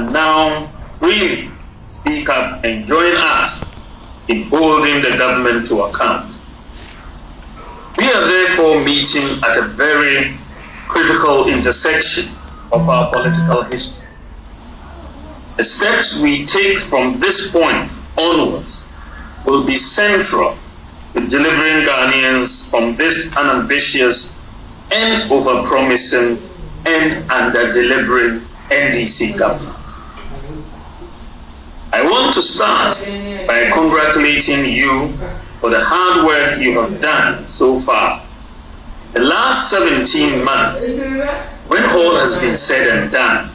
can now freely speak up and join us in holding the government to account. We are therefore meeting at a very critical intersection of our political history. The steps we take from this point onwards will be central to delivering Ghanaians from this unambitious and overpromising and under-delivering NDC government. I want to start by congratulating you for the hard work you have done so far. The last 17 months, when all has been said and done,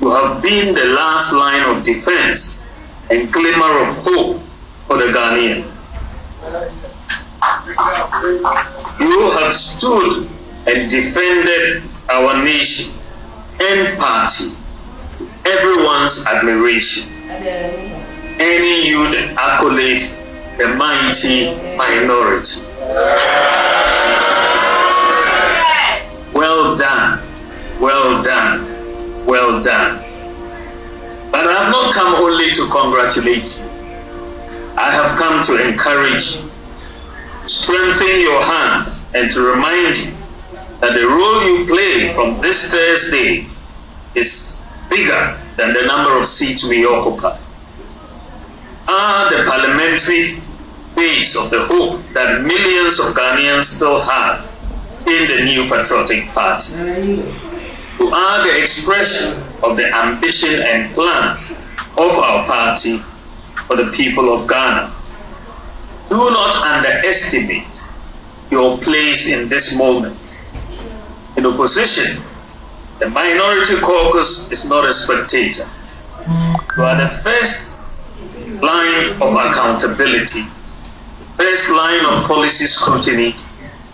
you have been the last line of defense and glimmer of hope for the Ghanaian. You have stood and defended our nation and party to everyone's admiration, earning you the accolade, the mighty minority. Well done, well done, well done. But I have not come only to congratulate you. I have come to encourage you, strengthen your hands, and to remind you that the role you play from this Thursday is bigger than the number of seats we occupy. Are the parliamentary face of the hope that millions of Ghanaians still have in the new patriotic party. You are the expression of the ambition and plans of our party for the people of Ghana. Do not underestimate your place in this moment. In opposition, the Minority Caucus is not a spectator. You are the first line of accountability, the first line of policy scrutiny,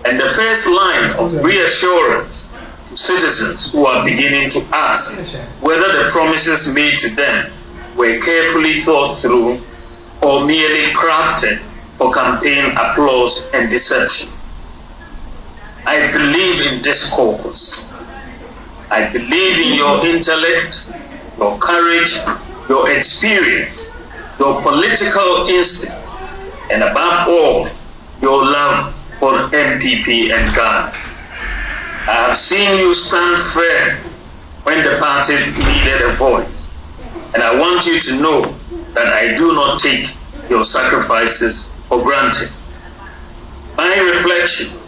and the first line of reassurance to citizens who are beginning to ask whether the promises made to them were carefully thought through or merely crafted for campaign applause and deception. I believe in this caucus. I believe in your intellect, your courage, your experience, your political instincts, and above all, your love for NPP and Ghana. I have seen you stand firm when the party needed a voice, and I want you to know that I do not take your sacrifices for granted. My reflection,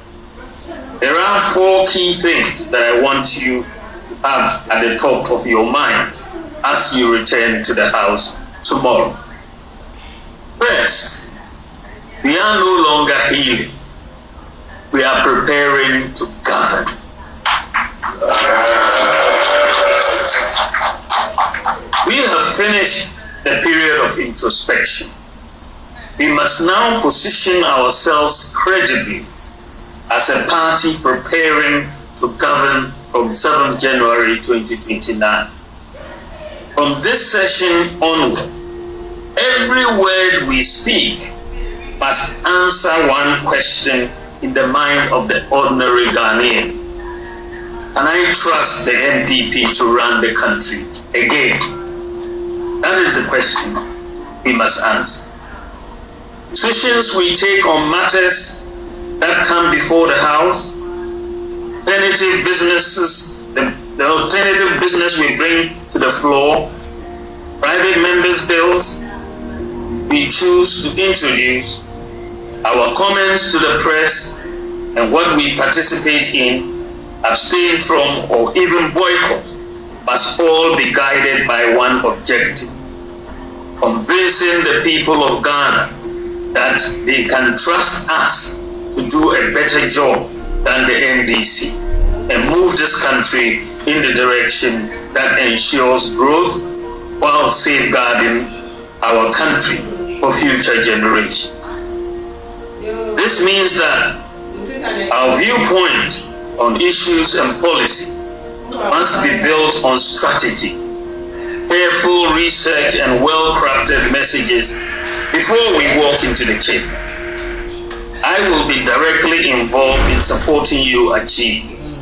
there are 4 key things that I want you to have at the top of your mind as you return to the house tomorrow. First, we are no longer healing. We are preparing to govern. We have finished the period of introspection. We must now position ourselves credibly as a party preparing to govern from 7th January 2029. From this session onward, every word we speak must answer one question in the mind of the ordinary Ghanaian. Can I trust the NPP to run the country again? That is the question we must answer. Decisions we take on matters that come before the House, alternative businesses, the alternative business we bring to the floor, private members' bills we choose to introduce, our comments to the press, and what we participate in, abstain from, or even boycott, must all be guided by one objective: convincing the people of Ghana that they can trust us to do a better job than the NDC and move this country in the direction that ensures growth while safeguarding our country for future generations. This means that our viewpoint on issues and policy must be built on strategy, careful research, and well-crafted messages before we walk into the chamber. I will be directly involved in supporting you achieve this.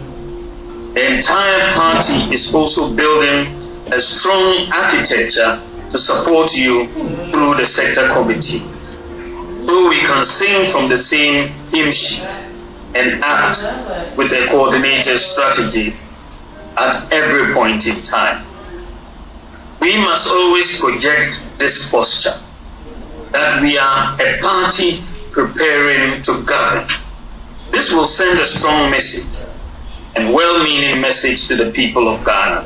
The entire party is also building a strong architecture to support you through the sector committee, so we can sing from the same hymn sheet and act with a coordinated strategy at every point in time. We must always project this posture that we are a party preparing to govern. This will send a strong message and well-meaning message to the people of Ghana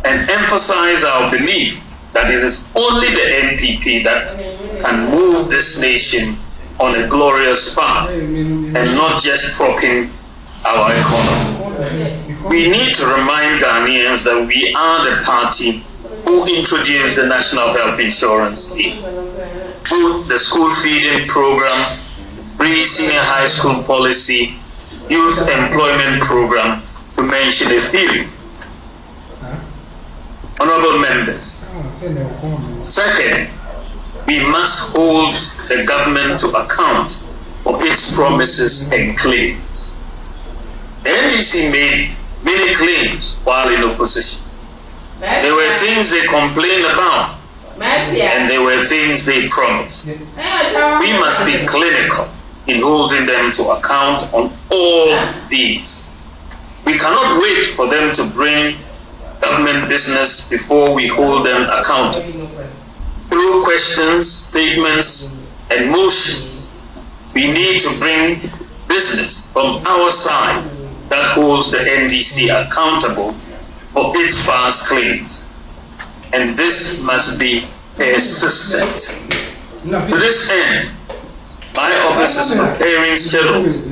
and emphasize our belief that it is only the NPP that can move this nation on a glorious path and not just propping our economy. We need to remind Ghanaians that we are the party who introduced the National Health Insurance Scheme, the school feeding program, free senior high school policy, youth employment program, to mention a few. Honorable members, second, we must hold the government to account for its promises and claims. The NDC made many claims while in opposition. There were things they complained about, and there were things they promised. We must be clinical in holding them to account on all these. We cannot wait for them to bring government business before we hold them accountable. Through questions, statements, and motions, we need to bring business from our side that holds the NDC accountable for its past claims. And this must be persistent. To this end, my office is preparing schedules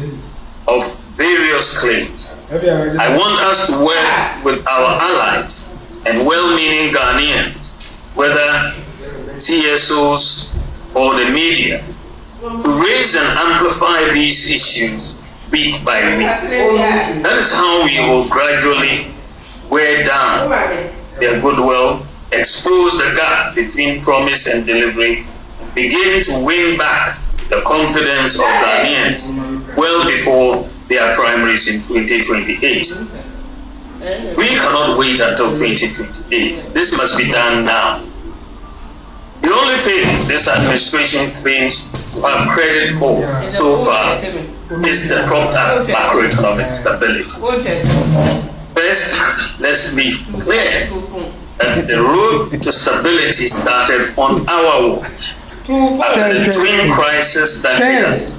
of various claims. I want us to work with our allies and well-meaning Ghanaians, whether CSOs or the media, to raise and amplify these issues week by week. That is how we will gradually wear down their goodwill, expose the gap between promise and delivery, begin to win back the confidence of Ghanaians well before their primaries in 2028. We cannot wait until 2028. This must be done now. The only thing this administration claims to have credit for so far is the propped up macroeconomic stability. First, let's be clear that the road to stability started on our watch after the twin crisis that hit us.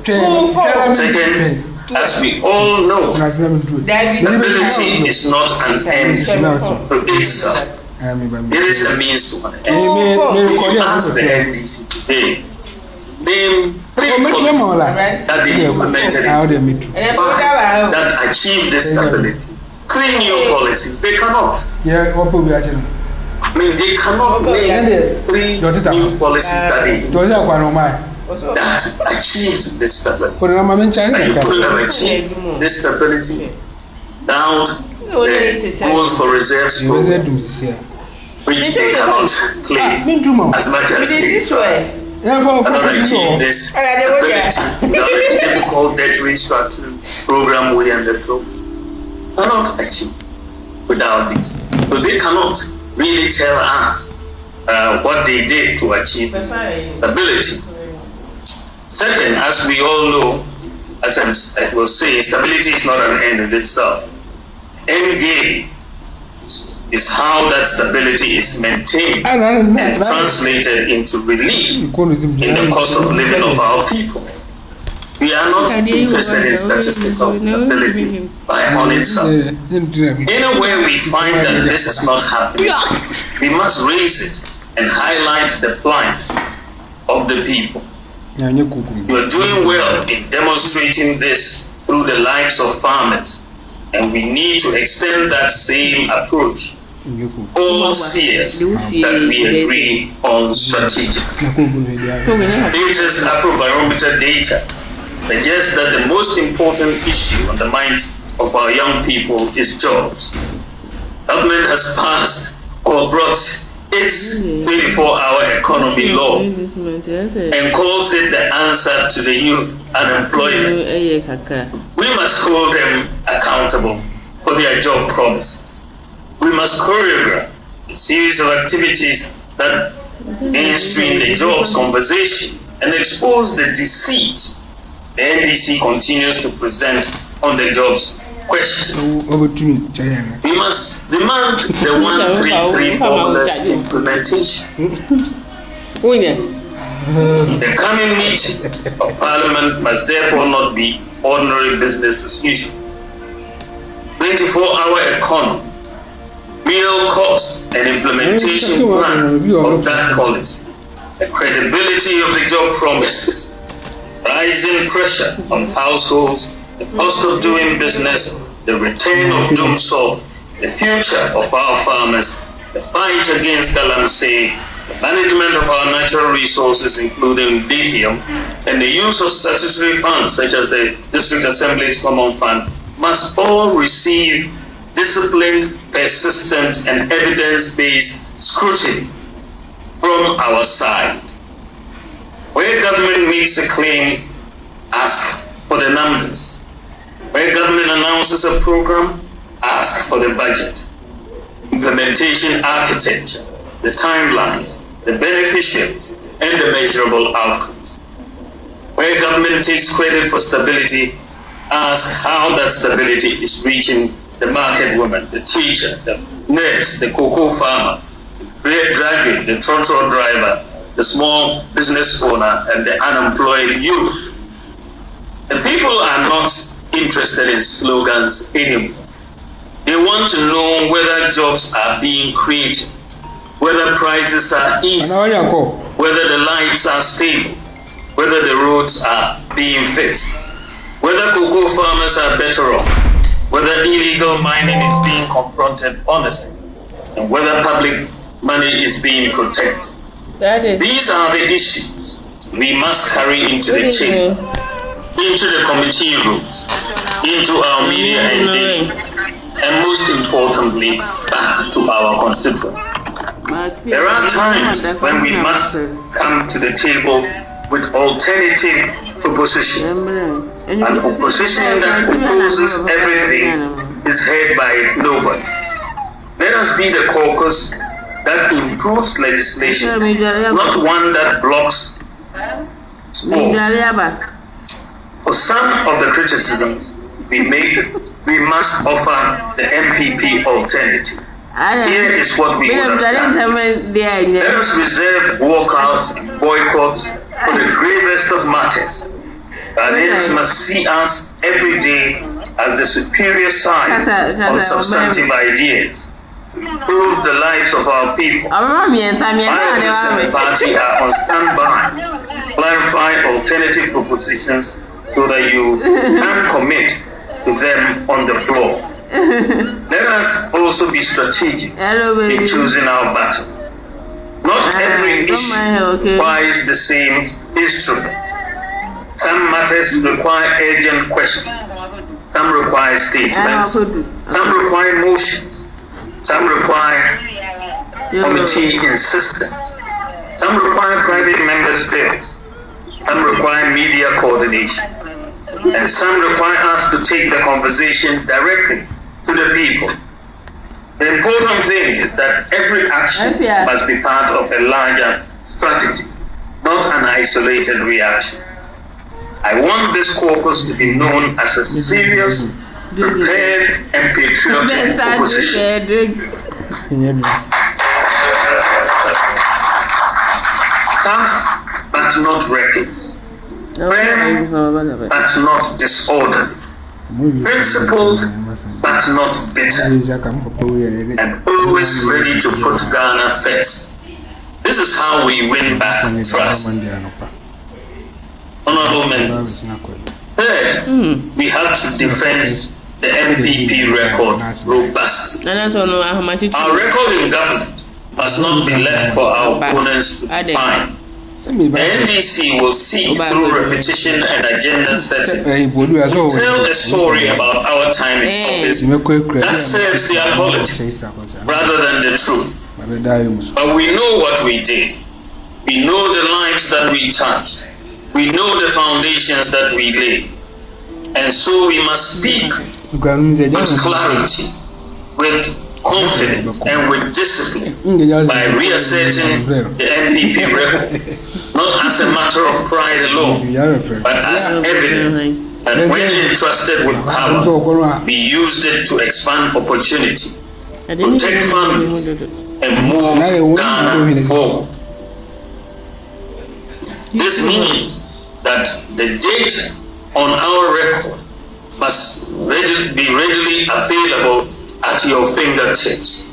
Second, as we all know, stability is not an end to itself. It is a means to an end. If you ask the NDC today, name 3 policies that they implemented that achieved this stability. 3 new policies. They cannot. I mean, they cannot name 3 new policies that achieved this stability. And you couldn't have achieved this stability without the goals for reserves program, which they cannot claim as much as they try. Cannot achieve this stability without a difficult debt restructuring program we undertook. Cannot achieve without this. So they cannot really tell us what they did to achieve stability. Second, as we all know, as I will say, stability is not an end in itself. End game is how that stability is maintained and translated into relief in the cost of living of our people. We are not interested in statistical stability on itself. Anywhere we find that this is not happening, we must raise it and highlight the plight of the people. You are doing well in demonstrating this through the lives of farmers, and we need to extend that same approach all years that we agree on strategic. Latest Afrobarometer data suggests that the most important issue on the minds of our young people is jobs. Government has passed or brought its 24-hour economy law and calls it the answer to the youth unemployment. We must hold them accountable for their job promises. We must choreograph a series of activities that mainstream the jobs conversation and expose the deceit the NDC continues to present on the jobs question. We must demand the 133 formulas implementation. The coming meeting of Parliament must therefore not be ordinary business as usual. 24-hour economy, real cost and implementation plan of that policy, the credibility of the job promises, rising pressure on households, the cost of doing business, the return of Jumso, the future of our farmers, the fight against galamsey, the management of our natural resources, including lithium, and the use of statutory funds such as the District Assembly's Common Fund, must all receive disciplined, persistent, and evidence-based scrutiny from our side. Where government makes a claim, ask for the numbers. Where government announces a program, ask for the budget, implementation architecture, the timelines, the beneficiaries, and the measurable outcomes. Where government takes credit for stability, ask how that stability is reaching the market woman, the teacher, the nurse, the cocoa farmer, the graduate, the trotro driver, the small business owner, and the unemployed youth. The people are not interested in slogans anymore. They want to know whether jobs are being created, whether prices are easy, whether the lights are stable, whether the roads are being fixed, whether cocoa farmers are better off, whether illegal mining is being confronted honestly, and whether public money is being protected. These are the issues we must carry into the chamber, into the committee rooms, into our media engagement, and most importantly, back to our constituents. There are times when we must come to the table with alternative propositions. An opposition that opposes everything is heard by nobody. Let us be the caucus that improves legislation, not one that blocks sport. For some of the criticisms we make, we must offer the NPP alternative. Here is what we would have done. Let us reserve walkouts and boycotts for the gravest of matters. Ghanaians must see us every day as the superior side on substantive ideas to improve the lives of our people. My office and party are on standby, clarify alternative propositions so that you can commit to them on the floor. Let us also be strategic in choosing our battles. Not every issue requires the same instrument. Some matters require urgent questions. Some require statements. Some require motions. Some require committee insistence. Some require private members' bills. Some require media coordination. And some require us to take the conversation directly to the people. The important thing is that every action must be part of a larger strategy, not an isolated reaction. I want this caucus to be known as a serious, prepared, and patriotic opposition. Tough, but not reckless. Firm, but not disorderly. Principled, but not bitter. And always ready to put Ghana first. This is how we win back trust. Honorable members. Third, we have to defend the NPP record robustly. Our record in government must not be left for our opponents to define. The NDC will seek through repetition and agenda setting to tell a story about our time in office that serves their politics rather than the truth. But we know what we did. We know the lives that we touched. We know the foundations that we laid. And so we must speak with clarity, with confidence and with discipline by reasserting the NPP record, not as a matter of pride alone, but as evidence that when entrusted with power, we used it to expand opportunity, protect families, and move Ghana forward. This means that the data on our record must be readily available at your fingertips.